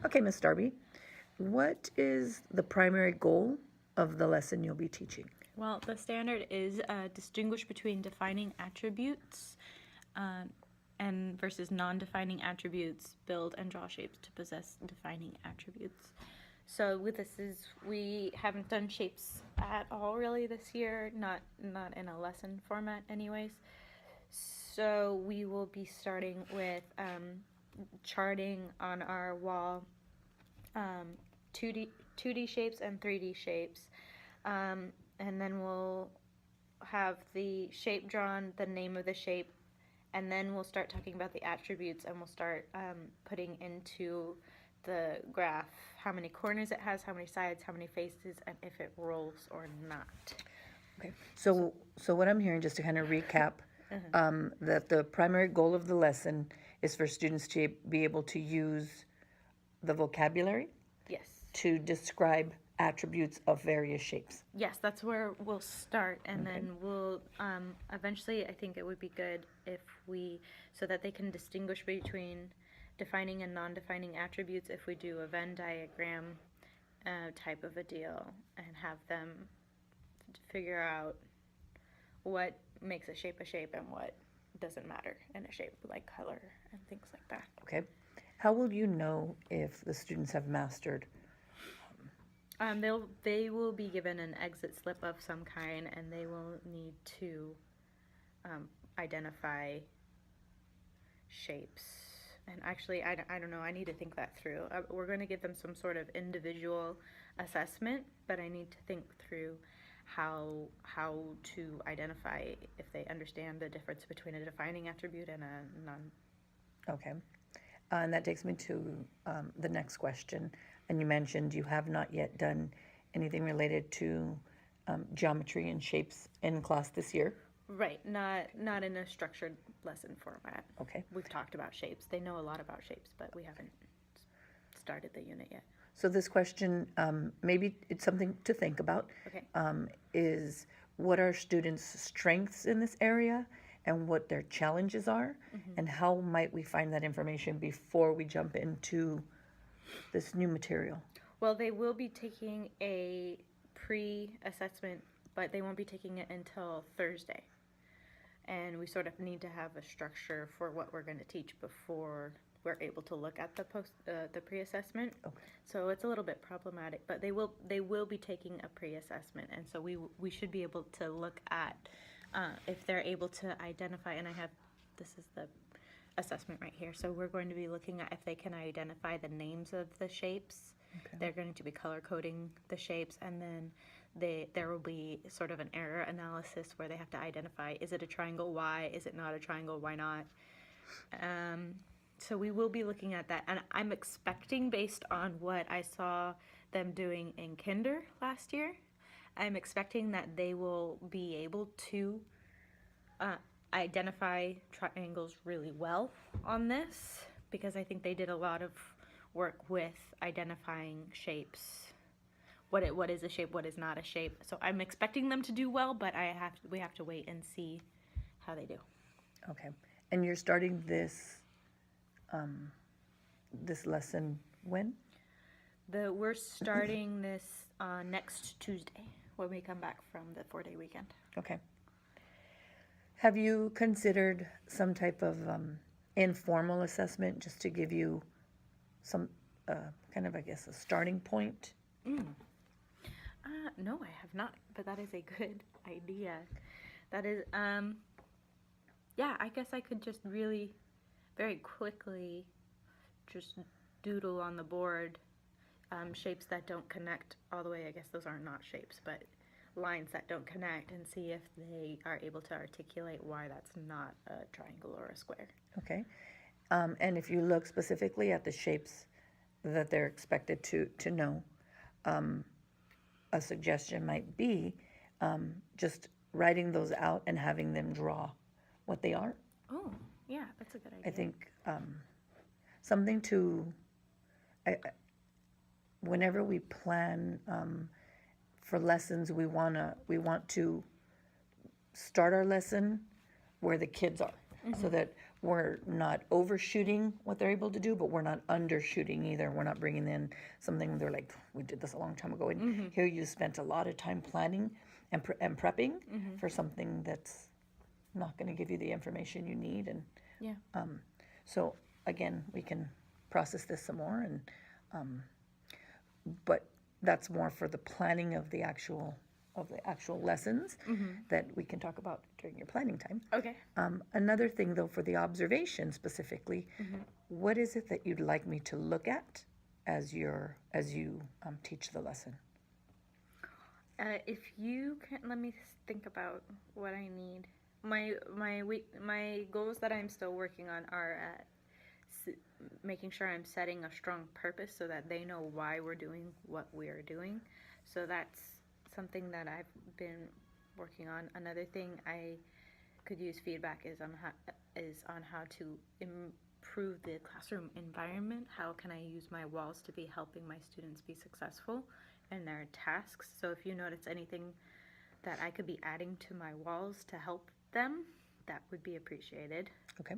Okay, Miss Darby, what is the primary goal of the lesson you'll be teaching? Well, the standard is distinguish between defining attributes and versus non-defining attributes, build and draw shapes to possess defining attributes. So with this we haven't done shapes at all really this year, not in a lesson format anyways. So we will be starting with charting on our wall 2D shapes and 3D shapes. And then we'll have the shape drawn, the name of the shape, and then we'll start talking about the attributes, and we'll start putting into the graph how many corners it has, how many sides, how many faces, and if it rolls or not. Okay, so what I'm hearing, just to kind of recap, that the primary goal of the lesson is for students to be able to use the vocabulary Yes. to describe attributes of various shapes. Yes, that's where we'll start, and Okay. then we'll eventually. I think it would be good if so that they can distinguish between defining and non-defining attributes. If we do a Venn diagram type of a deal, and have them figure out what makes a shape and what doesn't matter in a shape, like color and things like that. Okay. How will you know if the students have mastered? They will be given an exit slip of some kind, and they will need to identify shapes. And actually, I don't know. I need to think that through. We're going to give them some sort of individual assessment, but I need to think through how to identify if they understand the difference between a defining attribute and a non. Okay. And that takes me to the next question. And you mentioned you have not yet done anything related to geometry and shapes in class this year. Right, not in a structured lesson format. Okay. We've talked about shapes. They know a lot about shapes, but we haven't started the unit yet. So this question, maybe it's something to think about, Okay. is what are students' strengths in this area and what their challenges are, and how might we find that information before we jump into this new material? Well, they will be taking a pre-assessment, but they won't be taking it until Thursday. And we sort of need to have a structure for what we're going to teach before we're able to look at the pre-assessment. Okay. So it's a little bit problematic, but they will be taking a pre-assessment, and so we should be able to look at if they're able to identify. And this is the assessment right here. So we're going to be looking at if they can identify the names of the shapes. Okay. They're going to be color coding the shapes, and then there will be sort of an error analysis where they have to identify, is it a triangle? Why? Is it not a triangle? Why not? So we will be looking at that, and I'm expecting, based on what I saw them doing in Kinder last year, I'm expecting that they will be able to identify triangles really well on this, because I think they did a lot of work with identifying shapes. What is a shape, what is not a shape. So I'm expecting them to do well, but we have to wait and see how they do. Okay. And you're starting this this lesson when? We're starting this next Tuesday when we come back from the 4-day weekend. Okay. Have you considered some type of informal assessment just to give you some kind of, I guess, a starting point? No, I have not, but that is a good idea. That is, yeah, I guess I could just really very quickly just doodle on the board shapes that don't connect all the way. I guess those are not shapes, but lines that don't connect, and see if they are able to articulate why that's not a triangle or a square. Okay. And if you look specifically at the shapes that they're expected to know, a suggestion might be just writing those out and having them draw what they are. Oh, yeah, that's a good idea. I think something to, whenever we plan for lessons, we want to start our lesson where the kids are, so that we're not overshooting what they're able to do, but we're not undershooting either. We're not bringing in something they're like, we did this a long time ago. And here you spent a lot of time planning and prepping for something that's not going to give you the information you need. And Yeah. so again, we can process this some more, and but that's more for the planning of the actual lessons that we can talk about during your planning time. Okay. Another thing, though, for the observation specifically, what is it that you'd like me to look at as you teach the lesson? If you can, let me think about what I need. My goals that I'm still working on are making sure I'm setting a strong purpose so that they know why we're doing what we are doing. So that's something that I've been working on. Another thing I could use feedback is on how to improve the classroom environment. How can I use my walls to be helping my students be successful in their tasks? So if you notice anything that I could be adding to my walls to help them, that would be appreciated. Okay.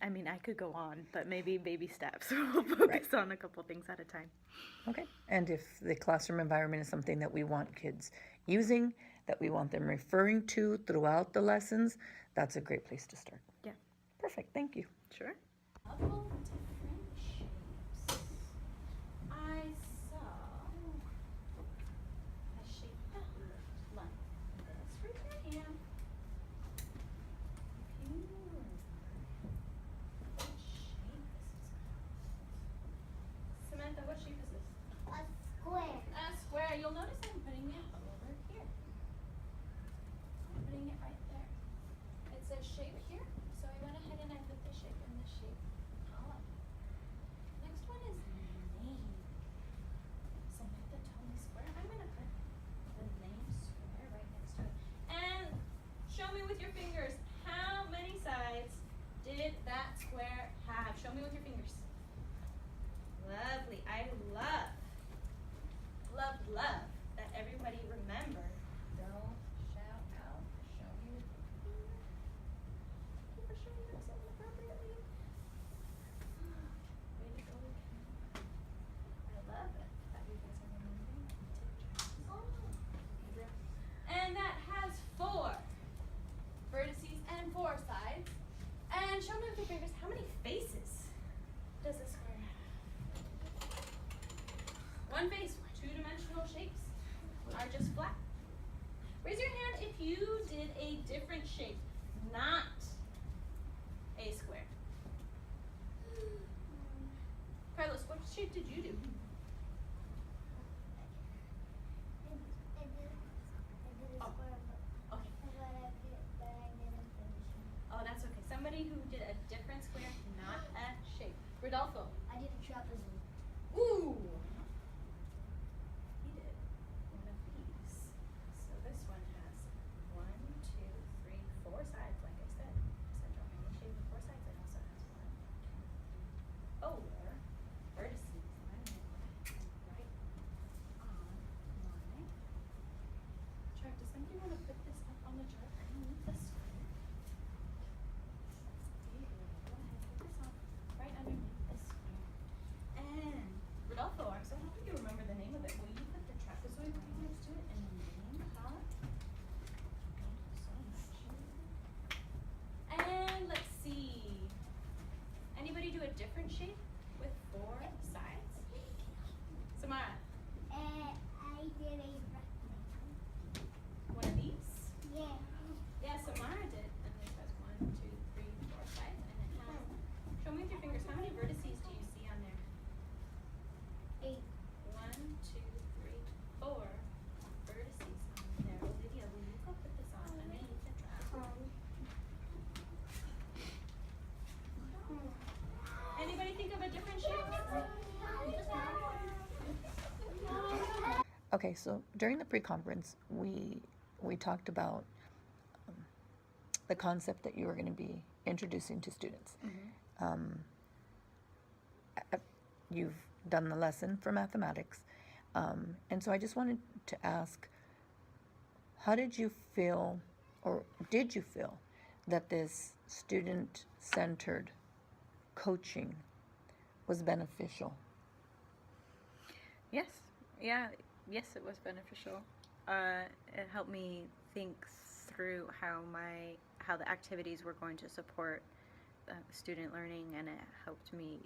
I mean, I could go on, but maybe baby steps. We'll focus on a couple things at a time. Okay. And if the classroom environment is something that we want kids using, that we want them referring to throughout the lessons, that's a great place to start. Yeah. Perfect. Thank you. Sure. Couple different shapes. I saw a shape that looked like this. Raise your hand. If you remember what shape this is called. Samantha, what shape is this? A square. A square. You'll notice I'm putting it over here. I'm putting it right there. It says shape here, so I went ahead and I put the shape in the shape column. Next one is name. Samantha told me square. I'm gonna put the name square right next to it. And show me with your fingers, how many sides did that square have? Show me with your fingers. Lovely. I love that everybody remembered. Don't shout out. Show me with your finger. Thank you for showing yourself appropriately. Way to go, Ken. I love it that you guys are remembering to take turns. And that has 4 vertices and 4 sides. And show me with your fingers, how many faces does a square have? 1 face. 2-dimensional shapes are just flat. Raise your hand if you did a different shape, not a square. Carlos, what shape did you do? I did a Oh. square, Okay. but I didn't finish it. Oh, that's okay. Somebody who did a different square, not a shape. Rodolfo. I did a trapezoid. Ooh. He did one of these. So this one has 1, 2, 3, 4 sides, like I said. I said draw any shape with 4 sides. It also has 1, 2, 4 vertices. I'm gonna put right on my chart. Does somebody want to put this up on the chart underneath the square? There you go. Go ahead, put this on right underneath the square. And Rodolfo, I'm so happy you remember the name of it. Will you put the trapezoid right next to it in the name column? Thank you so much. And let's see. Anybody do a different shape with 4 sides? Samara, I did a rectangle. one of these? Yeah. Yeah, Samara did. And this has 1, 2, 3, 4 sides. And it has, show me with your fingers, how many vertices do you see on there? 8. 1, 2, 3, 4 vertices on there. Olivia, will you go put this on underneath the trapezoid? Anybody think of a different shape? Okay, so during the pre-conference, we talked about the concept that you were going to be introducing to students. You've done the lesson for mathematics, and so I just wanted to ask, how did you feel, or did you feel, that this student-centered coaching was beneficial. Yes. Yeah. Yes, it was beneficial. It helped me think through how the activities were going to support student learning, and it helped me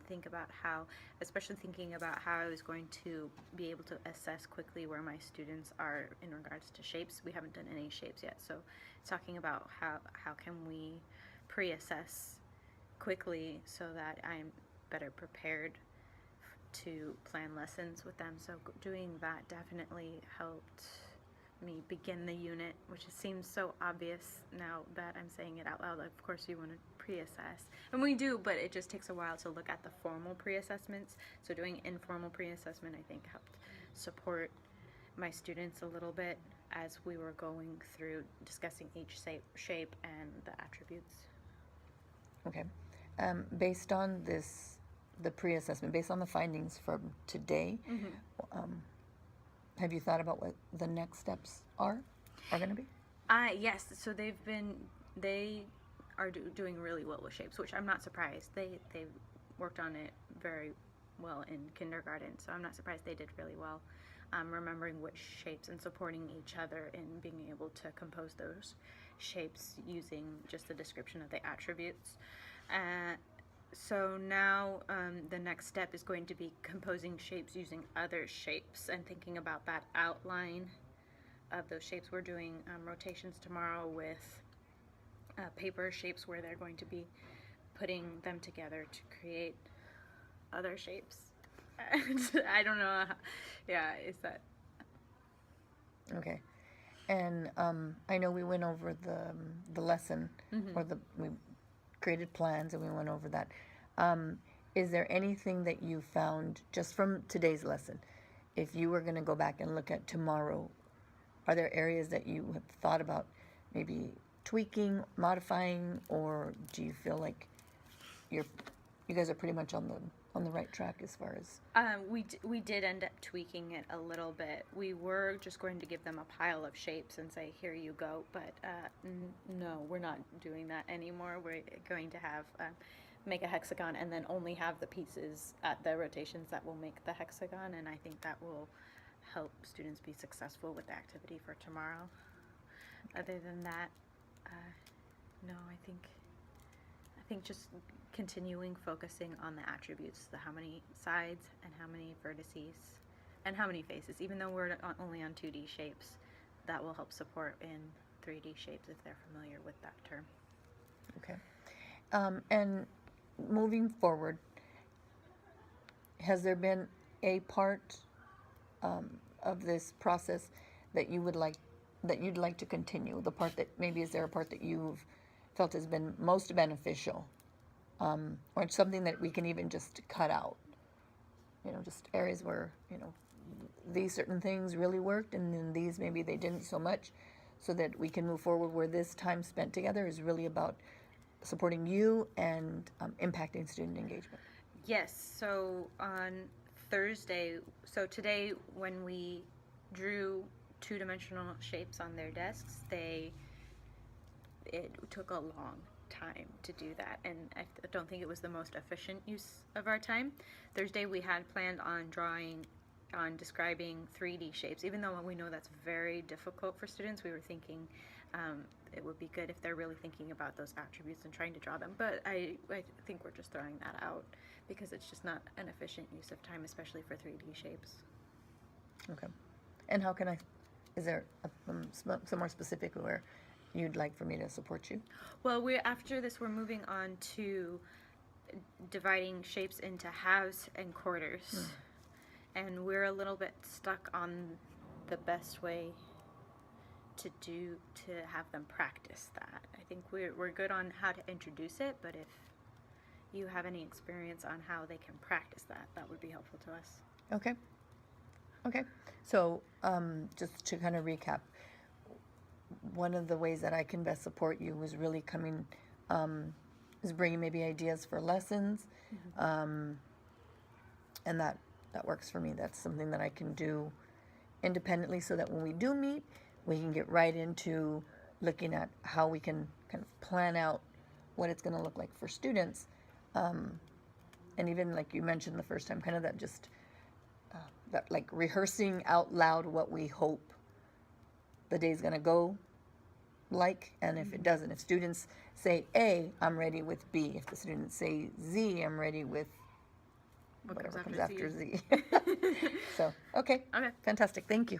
think about how, especially thinking about how I was going to be able to assess quickly where my students are in regards to shapes. We haven't done any shapes yet, so talking about how can we pre-assess quickly so that I'm better prepared to plan lessons with them. So doing that definitely helped me begin the unit, which seems so obvious now that I'm saying it out loud. Of course, you want to pre-assess, and we do, but it just takes a while to look at the formal pre-assessments. So doing informal pre-assessment, I think, helped support my students a little bit as we were going through discussing each shape and the attributes. Okay. Based on the pre-assessment, based on the findings from today, have you thought about what the next steps are going to be? Yes. So they are doing really well with shapes, which I'm not surprised. They worked on it very well in kindergarten, so I'm not surprised they did really well. Remembering which shapes and supporting each other in being able to compose those shapes using just the description of the attributes. So now the next step is going to be composing shapes using other shapes and thinking about that outline of those shapes. We're doing rotations tomorrow with paper shapes where they're going to be putting them together to create other shapes. I don't know. Is that... Okay. And I know we went over the lesson, or we created plans and we went over that. Is there anything that you found just from today's lesson, if you were going to go back and look at tomorrow, are there areas that you have thought about maybe tweaking, modifying, or do you feel like you guys are pretty much on the right track as far as... We did end up tweaking it a little bit. We were just going to give them a pile of shapes and say, here you go, but no, we're not doing that anymore. We're going to have make a hexagon and then only have the pieces at the rotations that will make the hexagon, and I think that will help students be successful with the activity for tomorrow. Other than that, no, I think just continuing focusing on the attributes, how many sides and how many vertices and how many faces. Even though we're only on 2D shapes, that will help support in 3D shapes if they're familiar with that term. Okay. And moving forward, has there been a part of this process that you'd like to continue? The part that maybe, is there a part that you've felt has been most beneficial, or something that we can even just cut out? Just areas where these certain things really worked, and then these maybe they didn't so much, so that we can move forward where this time spent together is really about supporting you and impacting student engagement. Yes, so on Thursday, so today when we drew two-dimensional shapes on their desks, it took a long time to do that, and I don't think it was the most efficient use of our time. Thursday we had planned on describing 3D shapes, even though we know that's very difficult for students. We were thinking it would be good if they're really thinking about those attributes and trying to draw them, but I think we're just throwing that out because it's just not an efficient use of time, especially for 3D shapes. Okay. And how can is there some more specific where you'd like for me to support you? Well, after this we're moving on to dividing shapes into halves and quarters, and we're a little bit stuck on the best way to have them practice that. I think we're good on how to introduce it, but if you have any experience on how they can practice that would be helpful to us. Okay. So just to kind of recap, one of the ways that I can best support you is really is bringing maybe ideas for lessons, and that works for me. That's something that I can do independently, so that when we do meet, we can get right into looking at how we can kind of plan out what it's going to look like for students. And even like you mentioned the first time, kind of that just that like rehearsing out loud what we hope the day's going to go like, and if it doesn't, if students say A, I'm ready with B. If the students say Z, I'm ready with What whatever comes comes after after Z. So, okay. Okay. Fantastic. Thank you.